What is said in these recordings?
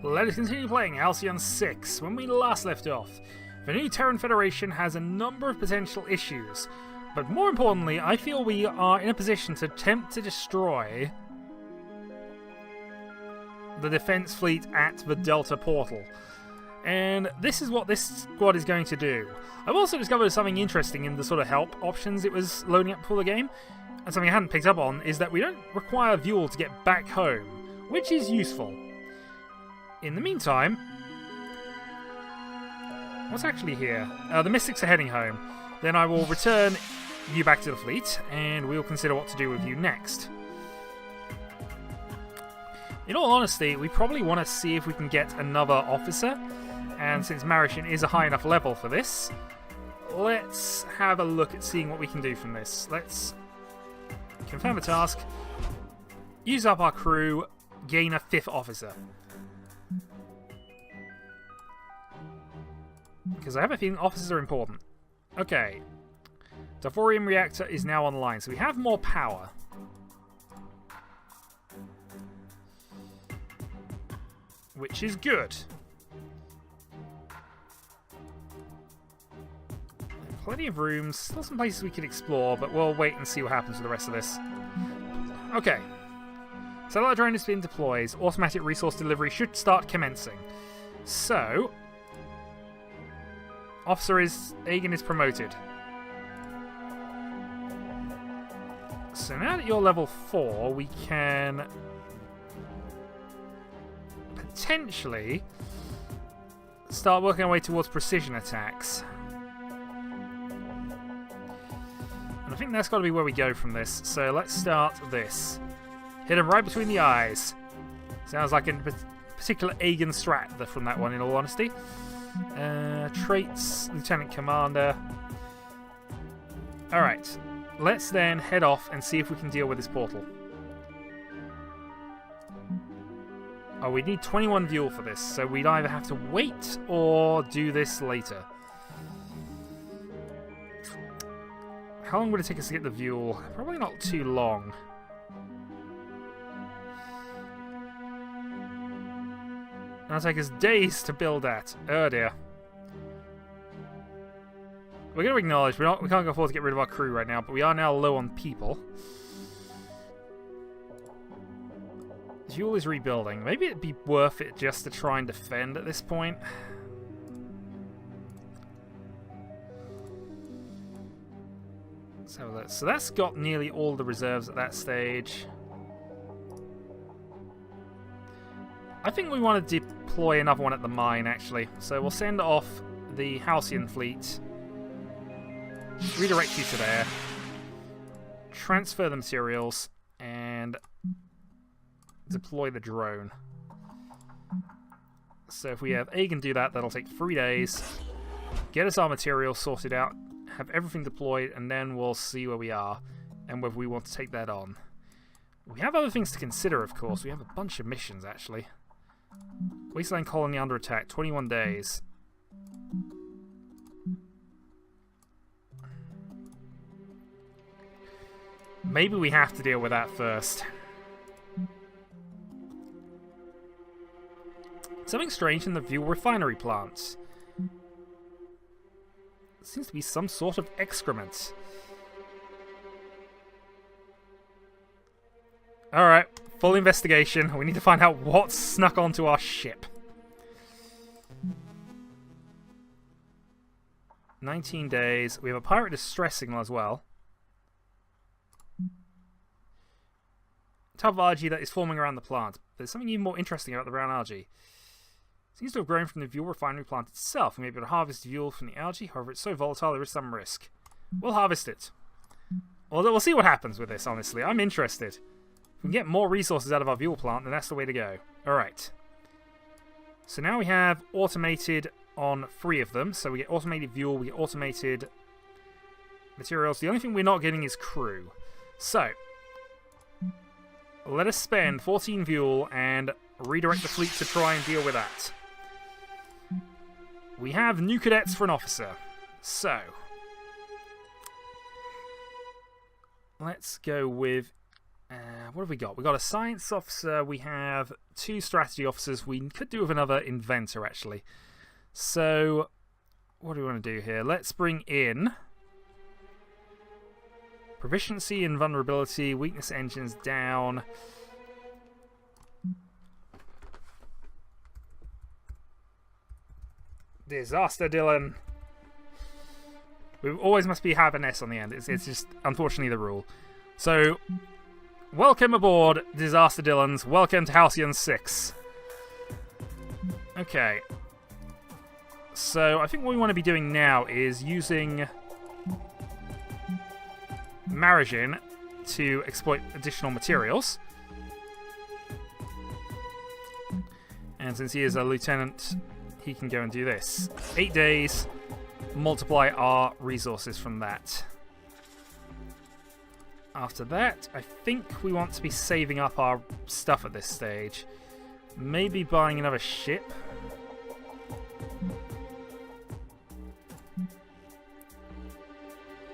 Let us continue playing Halcyon 6. When we last left off, the new Terran Federation has a number of potential issues, but more importantly, I feel we are in a position to attempt to destroy the defense fleet at the Delta portal. And this is what this squad is going to do. I've also discovered something interesting in the sort of help options it was loading up before the game, and something I hadn't picked up on is that we don't require fuel to get back home, which is useful. In the meantime, what's actually here? The Mystics are heading home. Then I will return you back to the fleet, and we'll consider what to do with you next. In all honesty, we probably want to see if we can get another officer, and since Marishin is a high enough level for this, let's have a look at seeing what we can do from this. Let's confirm a task, use up our crew, gain a 5th officer. Because I have a feeling officers are important. Okay. Dovorium reactor is now online, so we have more power. Which is good. Plenty of rooms, still some places we could explore, but we'll wait and see what happens with the rest of this. Okay. Satellite drone has been deployed. Automatic resource delivery should start commencing. So, Aegon is promoted. So now that you're level 4, we can potentially start working our way towards precision attacks. And I think that's got to be where we go from this. So let's start this. Hit him right between the eyes. Sounds like a particular Aegon strat from that one, in all honesty. Traits, Lieutenant Commander. Alright, let's then head off and see if we can deal with this portal. Oh, we need 21 fuel for this, so we'd either have to wait or do this later. How long would it take us to get the fuel? Probably not too long. It'll take us days to build that. Oh dear. We're going to acknowledge we can't afford to get rid of our crew right now, but we are now low on people. Fuel is rebuilding. Maybe it'd be worth it just to try and defend at this point. So that's got nearly all the reserves at that stage. I think we want to deploy another one at the mine, actually. So we'll send off the Halcyon fleet. Redirect you to there. Transfer the materials. And deploy the drone. So if we have Aegon do that, that'll take 3 days. Get us our materials sorted out. Have everything deployed. And then we'll see where we are. And whether we want to take that on. We have other things to consider, of course. We have a bunch of missions, actually. Wasteland Colony under attack, 21 days. Maybe we have to deal with that first. Something strange in the fuel refinery plants. It seems to be some sort of excrement. Alright. Full investigation. We need to find out what's snuck onto our ship. 19 days. We have a pirate distress signal as well. Type of algae that is forming around the plant. There's something even more interesting about the brown algae. It seems to have grown from the fuel refinery plant itself. We may be able to harvest fuel from the algae. However, it's so volatile there is some risk. We'll harvest it. Although we'll see what happens with this, honestly. I'm interested. If we can get more resources out of our fuel plant, then that's the way to go. Alright. So now we have automated on 3 of them. So we get automated fuel, we get automated materials. The only thing we're not getting is crew. So, let us spend 14 fuel and redirect the fleet to try and deal with that. We have new cadets for an officer. So, let's go with What have we got? We've got a science officer. We have 2 strategy officers. We could do with another inventor, actually. So, what do we want to do here? Let's bring in proficiency and vulnerability. Weakness engines down. Disaster, Dylan. We always must have an S on the end. It's just, unfortunately, the rule. So, welcome aboard, Disaster Dylans. Welcome to Halcyon 6. Okay. So, I think what we want to be doing now is using Marigin to exploit additional materials. And since he is a lieutenant, he can go and do this. 8 days, multiply our resources from that. After that, I think we want to be saving up our stuff at this stage. Maybe buying another ship.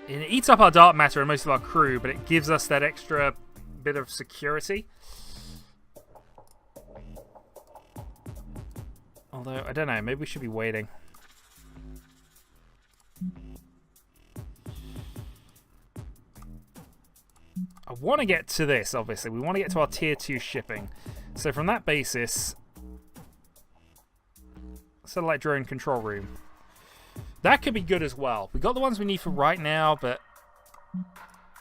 It eats up our dark matter and most of our crew, but it gives us that extra bit of security. Although, I don't know, maybe we should be waiting. I want to get to this, obviously. We want to get to our Tier 2 shipping. So from that basis... Satellite drone control room. That could be good as well. We got the ones we need for right now, but...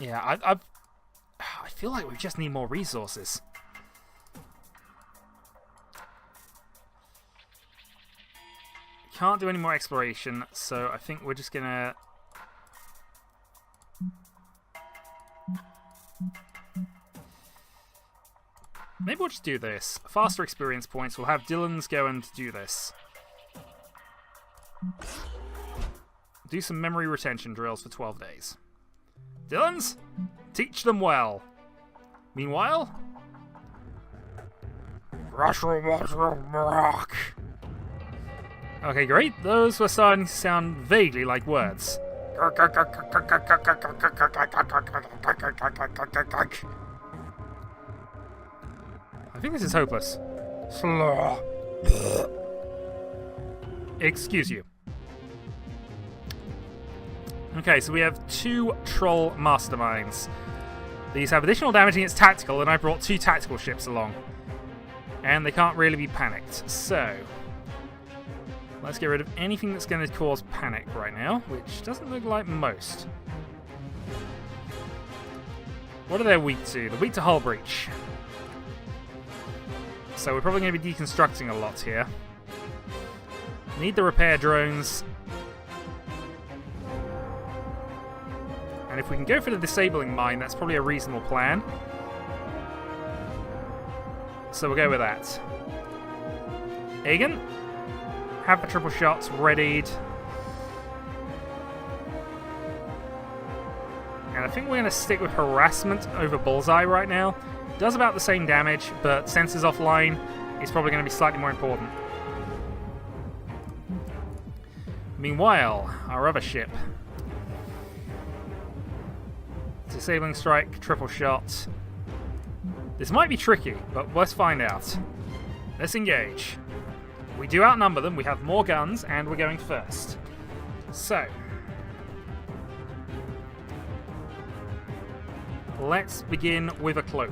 Yeah, I feel like we just need more resources. Can't do any more exploration, so I think we're just gonna... Maybe we'll just do this. Faster experience points. We'll have Dylans go and do this. Do some memory retention drills for 12 days. Dylans, teach them well. Meanwhile... Okay, great. Those were starting to sound vaguely like words. I think this is hopeless. Excuse you. Okay, so we have 2 troll masterminds. These have additional damage against tactical, and I brought 2 tactical ships along. And they can't really be panicked, so... Let's get rid of anything that's going to cause panic right now, which doesn't look like most. What are they weak to? They're weak to hull breach. So we're probably going to be deconstructing a lot here. Need the repair drones. And if we can go for the disabling mine, that's probably a reasonable plan. So we'll go with that. Aegon? Have the triple shots readied. And I think we're going to stick with harassment over bullseye right now. Does about the same damage, but sensors offline is probably going to be slightly more important. Meanwhile, our other ship. Disabling strike, triple shot. This might be tricky, but let's find out. Let's engage. We do outnumber them, we have more guns, and we're going first. So, let's begin with a cloak.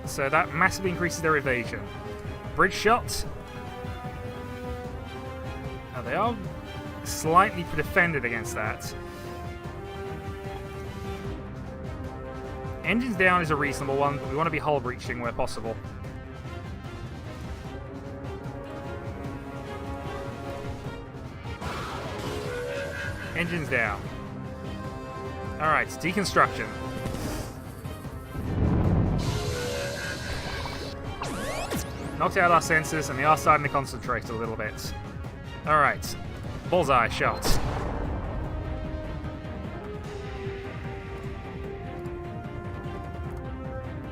So that massively increases their evasion. Bridge shot. Now they are slightly defended against that. Engines down is a reasonable one, but we want to be hull breaching where possible. Engines down. Alright, deconstruction. Knocked out our sensors, and they are starting to concentrate a little bit. Alright, bullseye shot.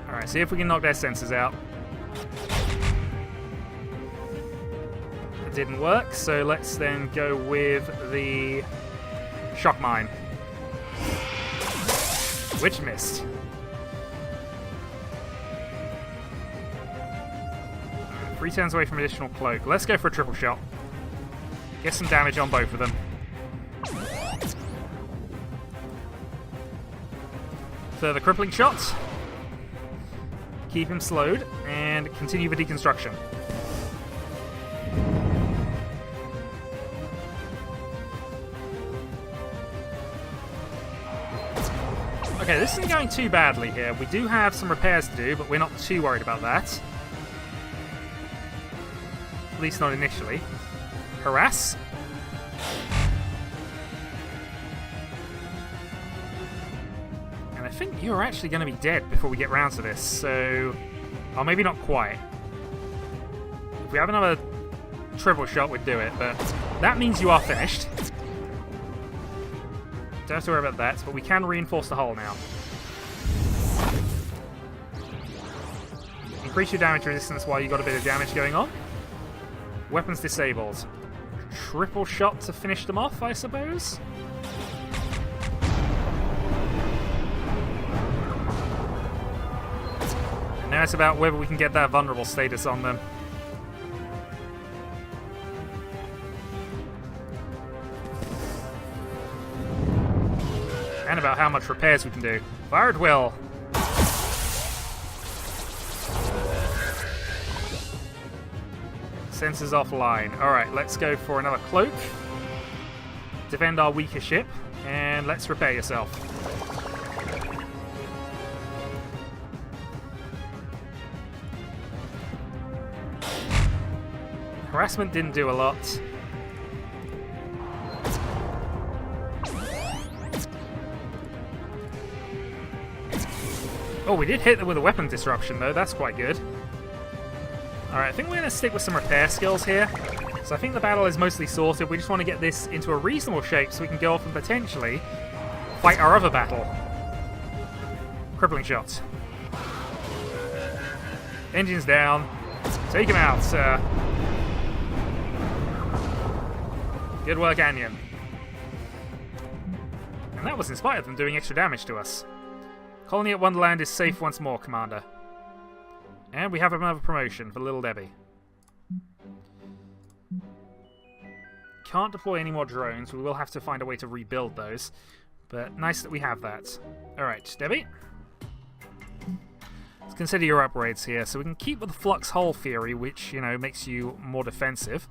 Alright, see if we can knock their sensors out. It didn't work, so let's then go with the shock mine. which missed. 3 turns away from additional cloak. Let's go for a triple shot. Get some damage on both of them. Further crippling shots. Keep him slowed, and continue the deconstruction. Okay, this isn't going too badly here. We do have some repairs to do, but we're not too worried about that. At least not initially. Harass. And I think you're actually going to be dead before we get round to this, so... Oh, maybe not quite. If we have another triple shot, we'd do it, but that means you are finished. Don't have to worry about that, but we can reinforce the hull now. Increase your damage resistance while you got a bit of damage going on. Weapons disabled. Triple shot to finish them off, I suppose? And now it's about whether we can get that vulnerable status on them. And about how much repairs we can do. Fire at will. Sensors offline. Alright, let's go for another cloak. Defend our weaker ship. And let's repair yourself. Harassment didn't do a lot. Oh, we did hit them with a weapon disruption, though. That's quite good. Alright, I think we're going to stick with some repair skills here. So I think the battle is mostly sorted. We just want to get this into a reasonable shape so we can go off and potentially fight our other battle. Crippling shots. Engines down. Take him out, sir. Good work, Anion. And that was in spite of them doing extra damage to us. Colony at Wonderland is safe once more, Commander. And we have another promotion for Little Debbie. Can't deploy any more drones. We will have to find a way to rebuild those. But nice that we have that. Alright, Debbie. Let's consider your upgrades here. So we can keep with the Flux Hull theory, which, you know, makes you more defensive.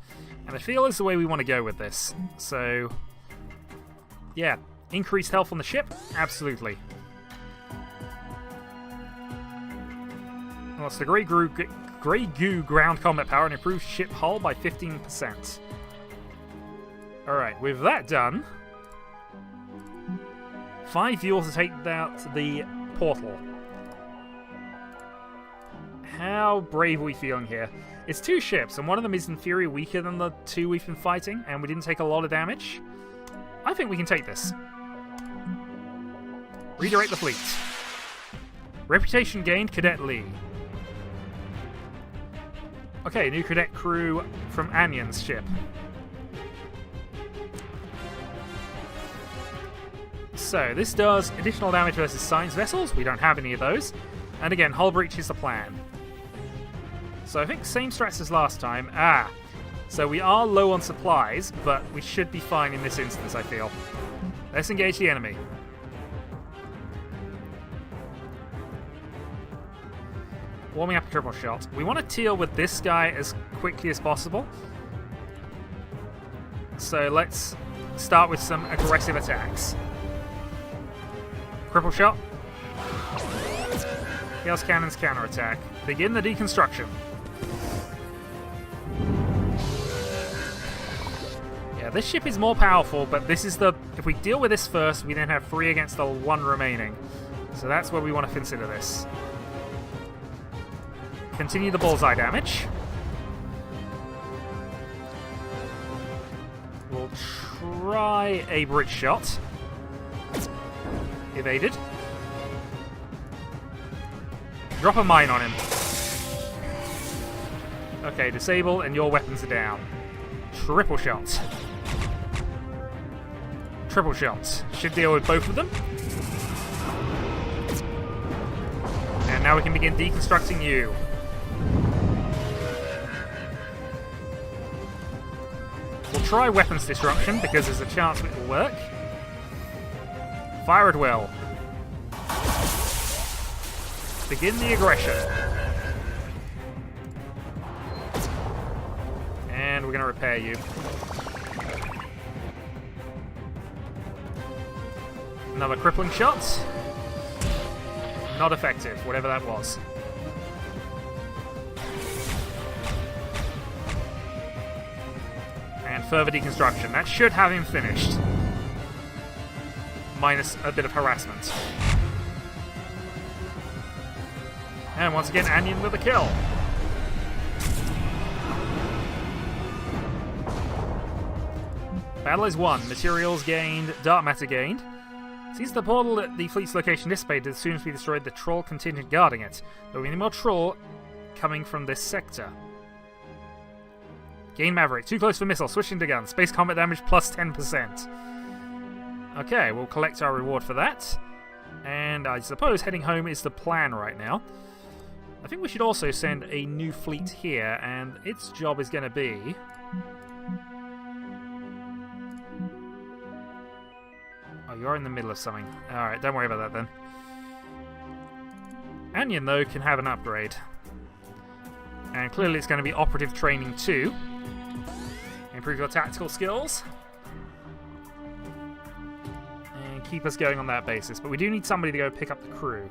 And I feel is the way we want to go with this. So, yeah. Increased health on the ship? Absolutely. Lost the Grey Goo ground combat power and improved ship hull by 15%. Alright, with that done, 5 fuels to take out the portal. How brave are we feeling here? It's 2 ships, and one of them is in theory weaker than the 2 we've been fighting, and we didn't take a lot of damage. I think we can take this. Redirect the fleet. Reputation gained, Cadet Lee. Okay, new cadet crew from Anion's ship. So, this does additional damage versus science vessels. We don't have any of those. And again, hull breach is the plan. So I think same strats as last time. So we are low on supplies, but we should be fine in this instance, I feel. Let's engage the enemy. Warming up a triple shot. We want to deal with this guy as quickly as possible. So let's start with some aggressive attacks. Cripple shot. Chaos Cannon's counterattack. Begin the deconstruction. Yeah, this ship is more powerful, but this is the... If we deal with this first, we then have 3 against the 1 remaining. So that's where we want to consider this. Continue the bullseye damage. We'll try a bridge shot. Evaded. Drop a mine on him. Okay, disable and your weapons are down. Triple shot. Triple shot. Should deal with both of them. And now we can begin deconstructing you. We'll try weapons disruption because there's a chance it will work. Fire at will. Begin the aggression. And we're going to repair you. Another crippling shot. Not effective, whatever that was. And further deconstruction. That should have him finished. Minus a bit of harassment. And once again, Anion with a kill. Battle is won. Materials gained. Dark matter gained. Since the portal at the fleet's location dissipated as soon as we destroyed the troll contingent guarding it, there will be no more troll coming from this sector. Gain Maverick. Too close for missile. Switching to gun. Space combat damage plus 10%. Okay, we'll collect our reward for that. And I suppose heading home is the plan right now. I think we should also send a new fleet here, and its job is going to be... Oh, you're in the middle of something. Alright, don't worry about that then. Anion, though, can have an upgrade. And clearly it's going to be operative training too. Improve your tactical skills. And keep us going on that basis. But we do need somebody to go pick up the crew.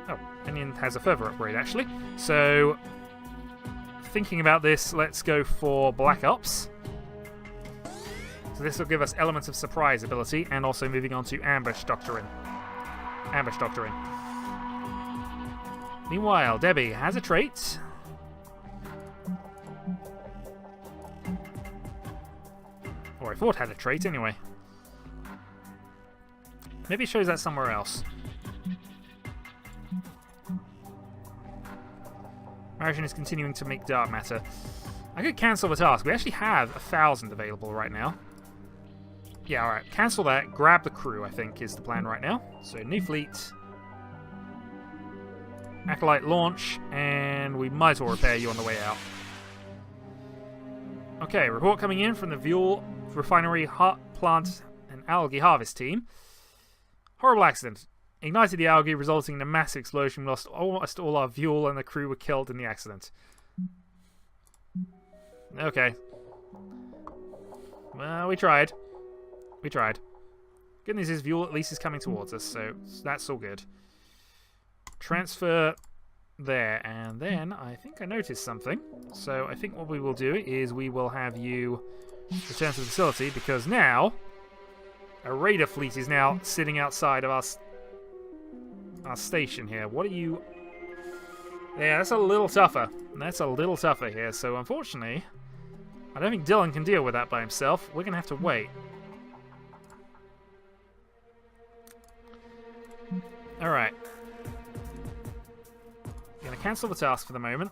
Oh, Anion has a further upgrade, actually. So, thinking about this, let's go for Black Ops. So this will give us elements of surprise ability, and also moving on to Ambush Doctrine. Ambush Doctrine. Meanwhile, Debbie has a trait. Or I thought had a trait, anyway. Maybe it shows that somewhere else. Martian is continuing to make dark matter. I could cancel the task. We actually have 1,000 available right now. Yeah, alright. Cancel that. Grab the crew, I think, is the plan right now. So, new fleet. Acolyte launch. And we might as well repair you on the way out. Okay, report coming in from the Fuel Refinery Plant and Algae Harvest team. Horrible accident. Ignited the algae, resulting in a massive explosion. We lost almost all our fuel and the crew were killed in the accident. Okay. Well, we tried. We tried. Good news is fuel at least is coming towards us, so that's all good. Transfer there, and then I think I noticed something. So I think what we will do is we will have you return to the facility, because now a raider fleet is now sitting outside of our station here. What are you... Yeah, that's a little tougher. That's a little tougher here, so unfortunately I don't think Dylan can deal with that by himself. We're going to have to wait. Alright. Going to cancel the task for the moment.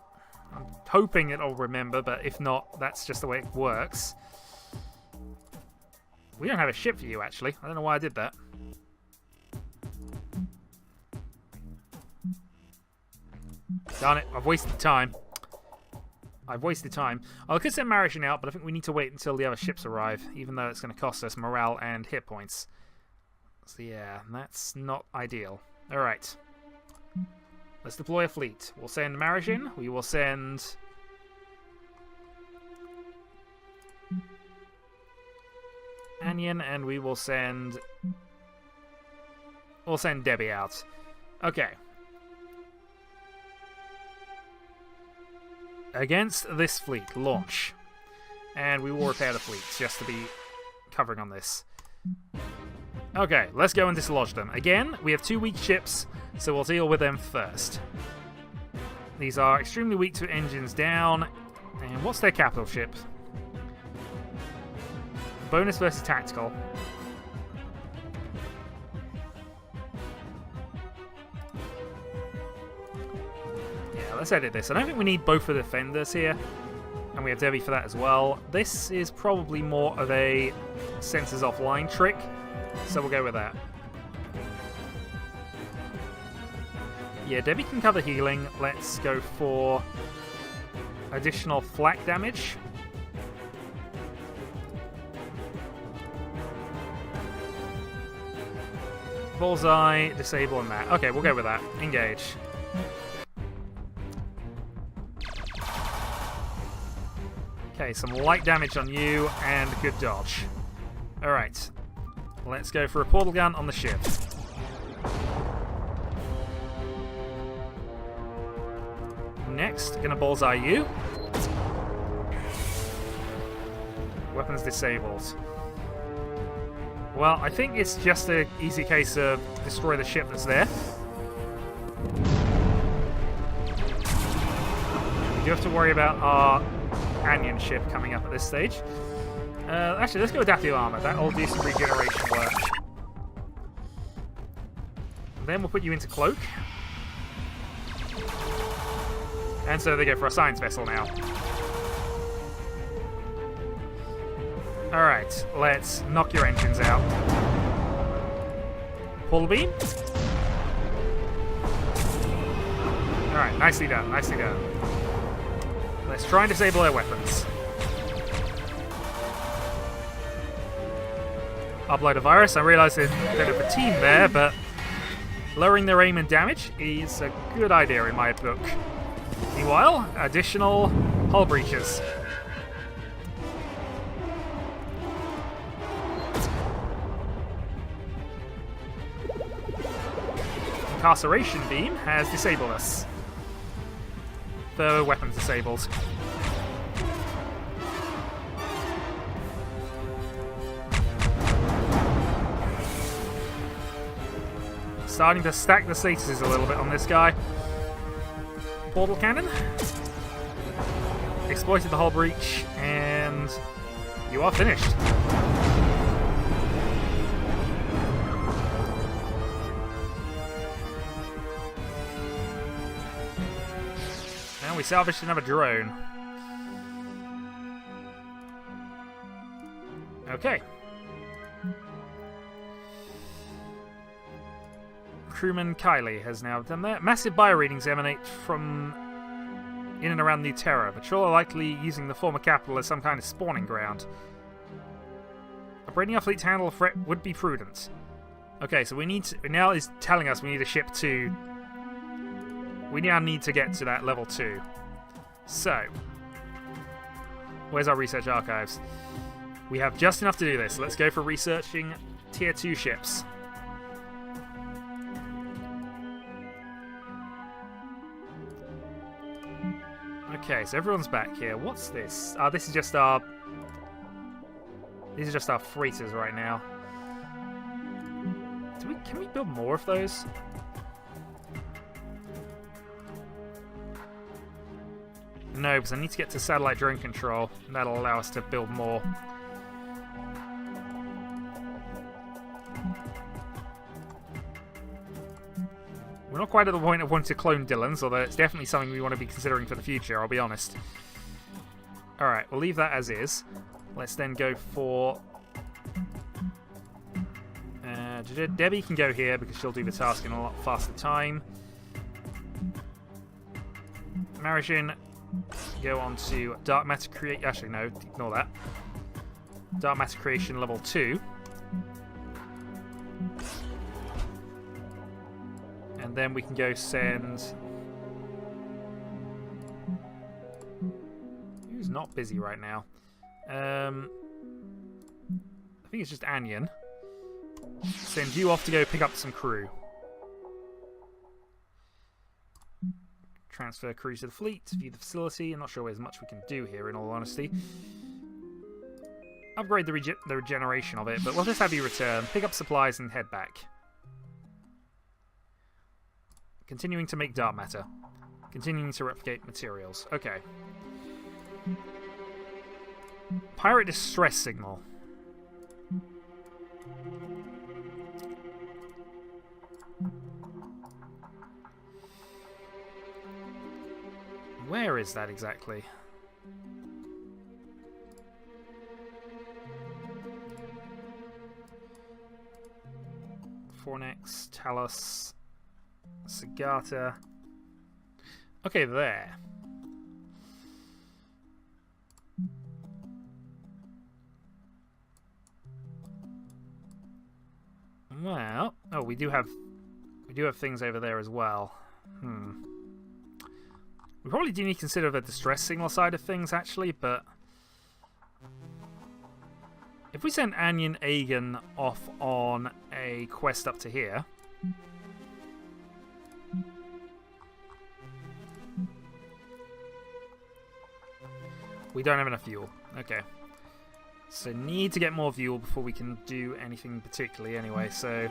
I'm hoping it'll remember, but if not, that's just the way it works. We don't have a ship for you, actually. I don't know why I did that. Darn it, I've wasted time. I've wasted time. I could send Marishin out, but I think we need to wait until the other ships arrive, even though it's going to cost us morale and hit points. So yeah, that's not ideal. Alright. Let's deploy a fleet. We'll send Marishin. We will send... Anion, and we will send... We'll send Debbie out. Okay. Against this fleet, launch. And we will repair the fleet, just to be covering on this. Okay, let's go and dislodge them. Again, we have 2 weak ships, so we'll deal with them first. These are extremely weak to engines down. And what's their capital ship? Bonus versus tactical. Yeah, let's edit this. I don't think we need both the defenders here. And we have Debbie for that as well. This is probably more of a sensors offline trick. So we'll go with that. Yeah, Debbie can cover healing. Let's go for additional flak damage. Bullseye, disable, and that. Okay, we'll go with that. Engage. Okay, some light damage on you, and good dodge. Alright. Let's go for a portal gun on the ship. Next, gonna bullseye you. Weapons disabled. Well, I think it's just an easy case of destroy the ship that's there. We do have to worry about our Anion ship coming up at this stage. Actually, let's go with Dathio Armor. That'll do some regeneration work. And then we'll put you into Cloak. And so they go for a science vessel now. Alright, let's knock your engines out. Pull beam. Alright, nicely done, nicely done. Let's try and disable their weapons. Upload a virus. I realise there's a bit of a team there, but lowering their aim and damage is a good idea in my book. Meanwhile, additional hull breaches. Incarceration beam has disabled us. The weapons disabled. Starting to stack the statuses a little bit on this guy. Portal cannon. Exploited the hull breach, and you are finished. And we salvaged another drone. Okay. Crewman Kylie has now done that. Massive bioreadings emanate from in and around New Terra. Patrol are likely using the former capital as some kind of spawning ground. Operating our fleet to handle a threat would be prudent. Okay, so we need to... Now it's telling us we need a ship to... We now need to get to that level 2. So... Where's our research archives? We have just enough to do this. Let's go for researching tier 2 ships. Okay, so everyone's back here. What's this? This is just our... These are just our freighters right now. Can we build more of those? No, because I need to get to satellite drone control. And that'll allow us to build more. We're not quite at the point of wanting to clone Dylans, although it's definitely something we want to be considering for the future, I'll be honest. Alright, we'll leave that as is. Let's then go for... Debbie can go here because she'll do the task in a lot faster time. Marishin, go on to Dark Matter Create... Actually, no, ignore that. Dark Matter Creation level 2. And then we can go send... Who's not busy right now? I think it's just Anion. Send you off to go pick up some crew. Transfer crew to the fleet, view the facility. I'm not sure there's much we can do here, in all honesty. Upgrade the regeneration of it, but we'll just have you return, pick up supplies, and head back. Continuing to make dark matter. Continuing to replicate materials. Okay. Pirate distress signal. Where is that exactly? Fornex, Talos, Sagata. Okay, there. Well, oh, we do have things over there as well. We probably do need to consider the distress signal side of things, actually, but if we send Anya and Aegon off on a quest up to here, we don't have enough fuel. Okay. So need to get more fuel before we can do anything particularly anyway, so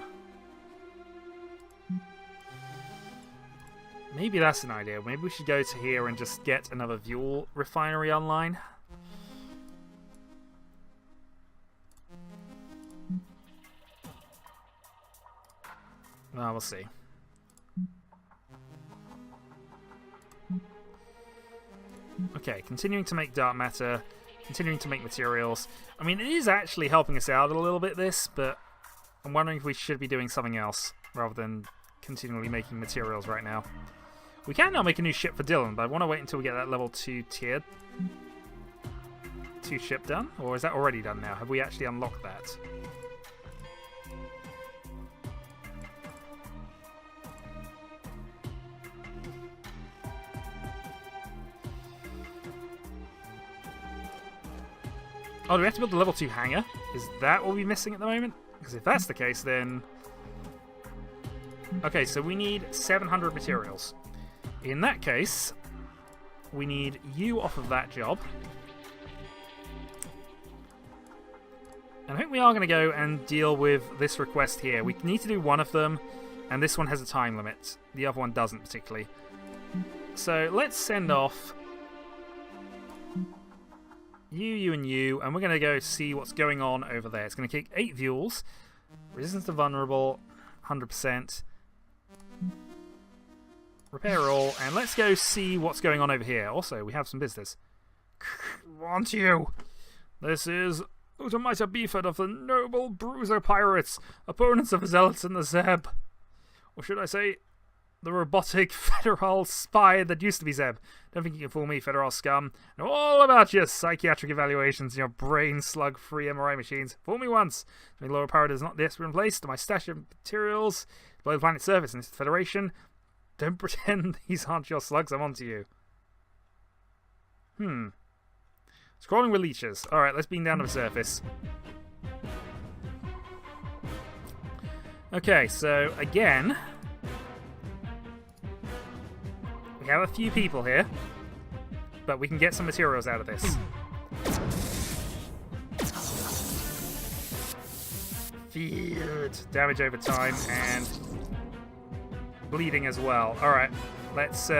maybe that's an idea. Maybe we should go to here and just get another fuel refinery online. Well, we'll see. Okay, continuing to make dark matter, continuing to make materials. I mean, it is actually helping us out a little bit, this, but I'm wondering if we should be doing something else rather than continually making materials right now. We can now make a new ship for Dylan, but I want to wait until we get that level 2 tier 2 ship done, or is that already done now? Have we actually unlocked that? Oh, do we have to build the level 2 hangar? Is that what we're missing at the moment? Because if that's the case, then... Okay, so we need 700 materials. In that case, we need you off of that job. And I think we are going to go and deal with this request here. We need to do one of them, and this one has a time limit. The other one doesn't particularly. So let's send off you, and you, and we're going to go see what's going on over there. It's going to kick 8 fuels. Resistance to vulnerable, 100%. Repair all, and let's go see what's going on over here. Also, we have some business. Want you? This is Utamita Beeford of the Noble Bruiser Pirates, opponents of the Zealots and the Zeb. Or should I say, the robotic Federal spy that used to be Zeb. Don't think you can fool me, Federal scum. I know all about your psychiatric evaluations and your brain slug-free MRI machines. Fool me once. My lower power is not the expert in place to my stash of materials below the planet's surface in this Federation. Don't pretend these aren't your slugs, I'm onto you. Scrolling with leeches. Alright, let's beam down to the surface. Okay, so again... we have a few people here, but we can get some materials out of this. Field. Damage over time and bleeding as well. Alright, let's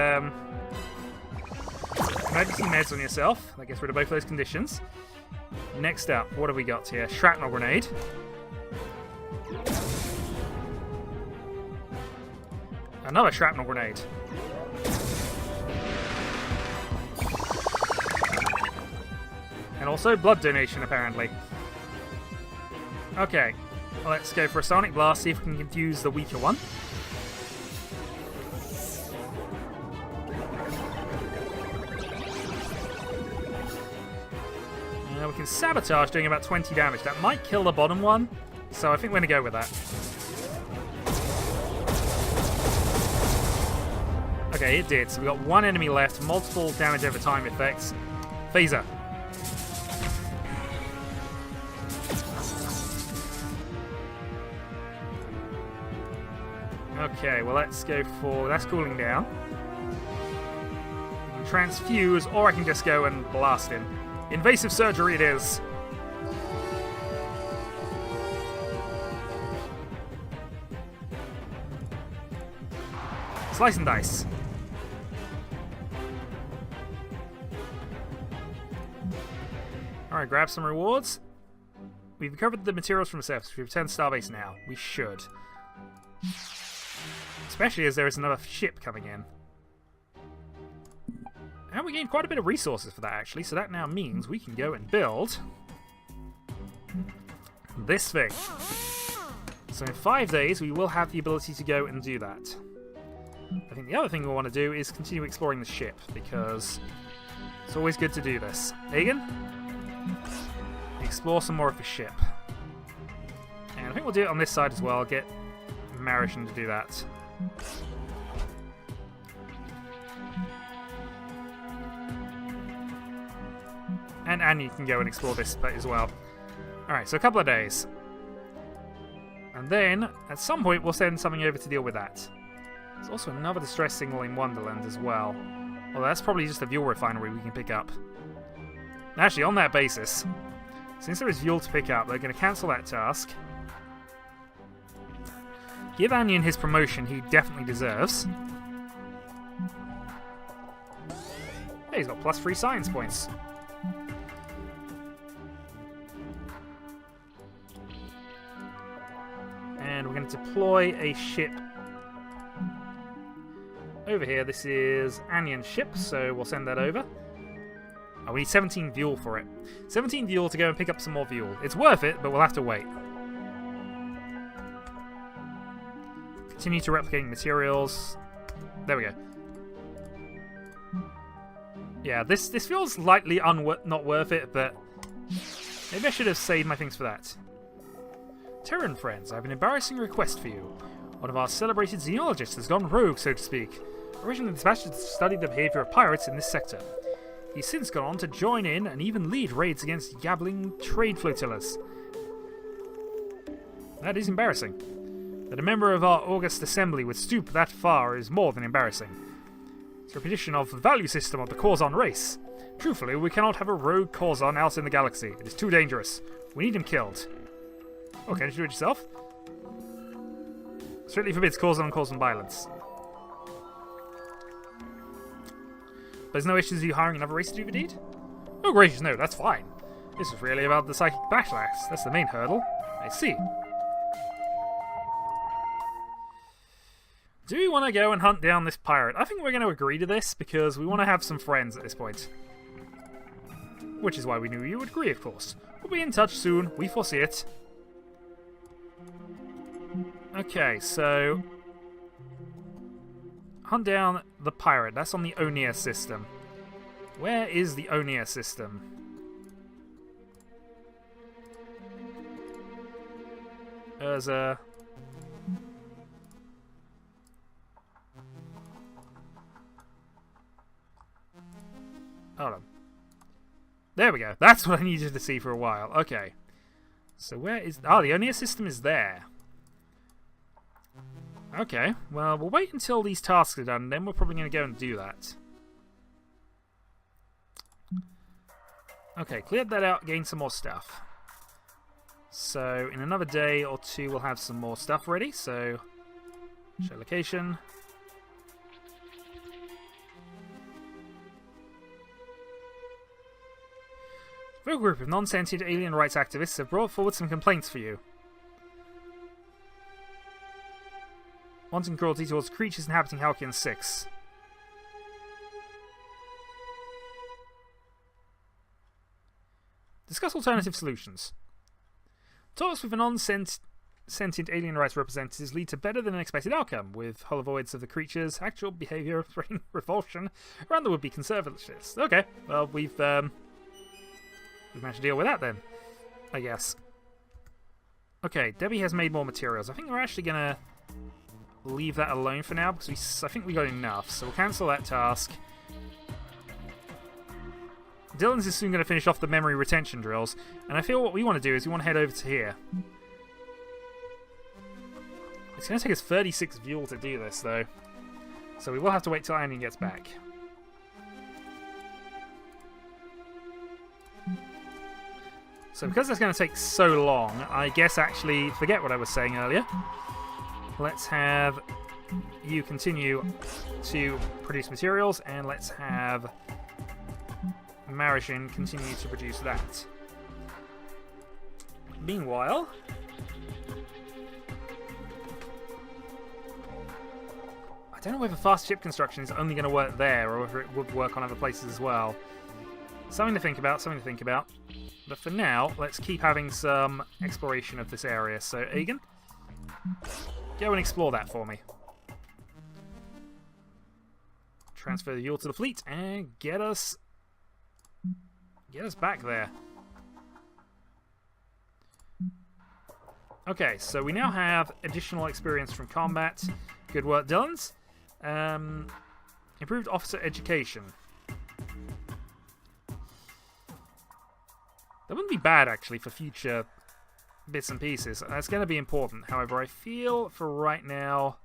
emergency meds on yourself. That gets rid of both those conditions. Next up, what have we got here? Shrapnel grenade. Another shrapnel grenade. And also blood donation, apparently. Okay, well, let's go for a sonic blast, see if we can confuse the weaker one. We can sabotage, doing about 20 damage. That might kill the bottom one, so I think we're going to go with that. Okay, it did. So we got one enemy left, multiple damage over time effects. Phaser. Okay, well, let's go for... that's cooling down. We can transfuse, or I can just go and blast him. Invasive surgery it is. Slice and dice. Alright, grab some rewards. We've recovered the materials from the surface. We return to Starbase now. We should. Especially as there is another ship coming in. And we gained quite a bit of resources for that, actually, so that now means we can go and build this thing. So in 5 days, we will have the ability to go and do that. I think the other thing we want to do is continue exploring the ship, because it's always good to do this. Aegon? Explore some more of the ship. And I think we'll do it on this side as well, get Marishan to do that. And Anya can go and explore this bit as well. Alright, so a couple of days. And then, at some point, we'll send something over to deal with that. There's also another distress signal in Wonderland as well. Well, that's probably just a fuel refinery we can pick up. Actually, on that basis, since there is fuel to pick up, they're going to cancel that task. Give Anion his promotion he definitely deserves. Hey, he's got +3 science points. And we're going to deploy a ship over here. This is Anion's ship, so we'll send that over. Oh, we need 17 fuel for it. 17 fuel to go and pick up some more fuel. It's worth it, but we'll have to wait. Continue to replicating materials. There we go. Yeah, this feels slightly not worth it, but maybe I should have saved my things for that. Terran friends, I have an embarrassing request for you. One of our celebrated xenologists has gone rogue, so to speak. Originally dispatched to study the behavior of pirates in this sector. He's since gone on to join in and even lead raids against gabbling trade flotillas. That is embarrassing. That a member of our august assembly would stoop that far is more than embarrassing. It's a repetition of the value system of the Corzon race. Truthfully, we cannot have a rogue Corzon out in the galaxy. It is too dangerous. We need him killed. Oh, can you do it yourself? Strictly forbids Corzon and Corzon violence. But there's no issues with you hiring another race to do the deed? Oh gracious, no, that's fine. This is really about the psychic battle axe. That's the main hurdle. I see. Do we want to go and hunt down this pirate? I think we're going to agree to this because we want to have some friends at this point. Which is why we knew you would agree, of course. We'll be in touch soon. We foresee it. Okay, so... hunt down the pirate. That's on the Onia system. Where is the Onia system? There's a... hold on. There we go. That's what I needed to see for a while. Okay. So where is... oh, the Onia system is there. Okay. Well, we'll wait until these tasks are done, and then we're probably going to go and do that. Okay, cleared that out, gained some more stuff. So, in another day or two, we'll have some more stuff ready. So, show location. A group of non-sentient alien rights activists have brought forward some complaints for you. Wanton cruelty towards creatures inhabiting Halcyon 6. Discuss alternative solutions. Talks with the non-sentient alien rights representatives lead to better than expected outcome, with holovoids of the creatures' actual behavior spreading revulsion around the would-be conservationists. Okay, well, we've managed to deal with that then, I guess. Okay, Debbie has made more materials. I think we're actually going to leave that alone for now, because I think we got enough, so we'll cancel that task. Dylan's is soon going to finish off the memory retention drills, and I feel what we want to do is we want to head over to here. It's going to take us 36 fuel to do this, though, so we will have to wait till Annie gets back. So because that's going to take so long, I guess actually forget what I was saying earlier. Let's have you continue to produce materials, and let's have Marishin continue to produce that. Meanwhile, I don't know whether fast ship construction is only going to work there, or whether it would work on other places as well. Something to think about, something to think about. But for now, let's keep having some exploration of this area. So, Aegon, go and explore that for me. transfer the fuel to the fleet and get us back there. Okay, so we now have additional experience from combat. Good work, Dylan's. Improved officer education. That wouldn't be bad, actually, for future bits and pieces. That's going to be important. However, I feel for right now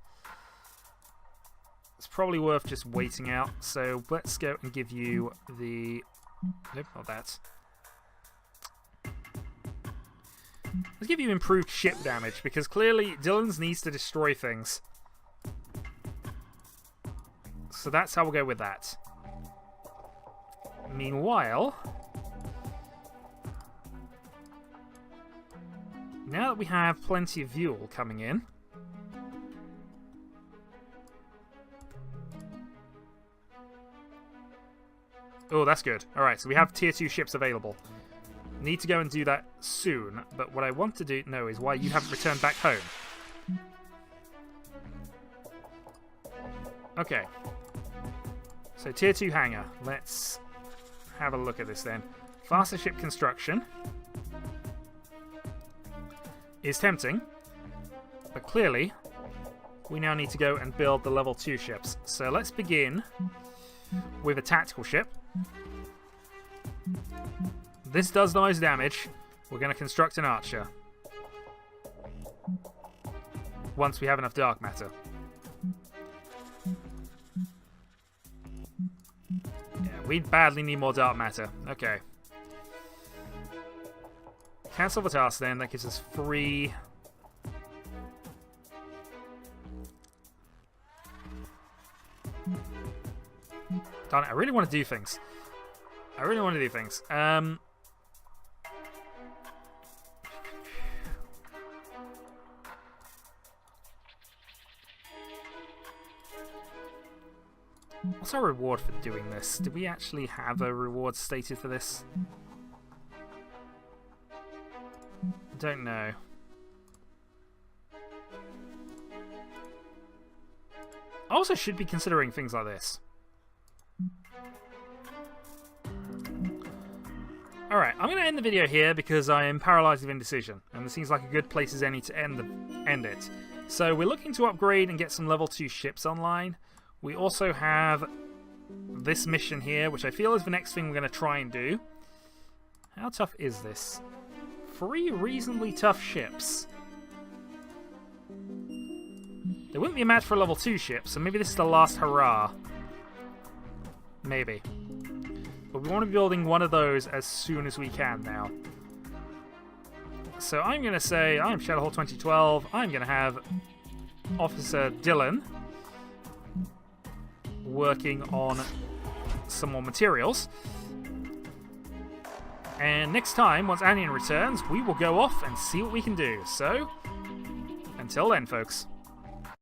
it's probably worth just waiting out. So let's go and give you the... Nope, not that. Let's give you improved ship damage, because clearly Dylan's needs to destroy things. So that's how we'll go with that. Meanwhile, now that we have plenty of fuel coming in, oh, that's good. Alright, so we have tier 2 ships available. Need to go and do that soon, but what I want to know is why you haven't returned back home. Okay. So tier 2 hangar. Let's have a look at this then. Faster ship construction is tempting, but clearly we now need to go and build the level 2 ships. So let's begin with a tactical ship. This does the most damage. We're going to construct an archer once we have enough dark matter. Yeah, we badly need more dark matter. Okay. Cancel the task then. That gives us free... Darn it, I really want to do things. What's our reward for doing this? Do we actually have a reward stated for this? Don't know. I also should be considering things like this. Alright, I'm going to end the video here because I am paralysed with indecision, and it seems like a good place as any to end it. So we're looking to upgrade and get some level 2 ships online. We also have this mission here, which I feel is the next thing we're going to try and do. How tough is this? 3 reasonably tough ships. There wouldn't be a match for a level 2 ship, so maybe this is the last hurrah. Maybe. But we want to be building one of those as soon as we can now. So I'm going to say, I'm Shadowhawk 2012. I'm going to have Officer Dylan working on some more materials. And next time, once Anion returns, we will go off and see what we can do. So, until then, folks.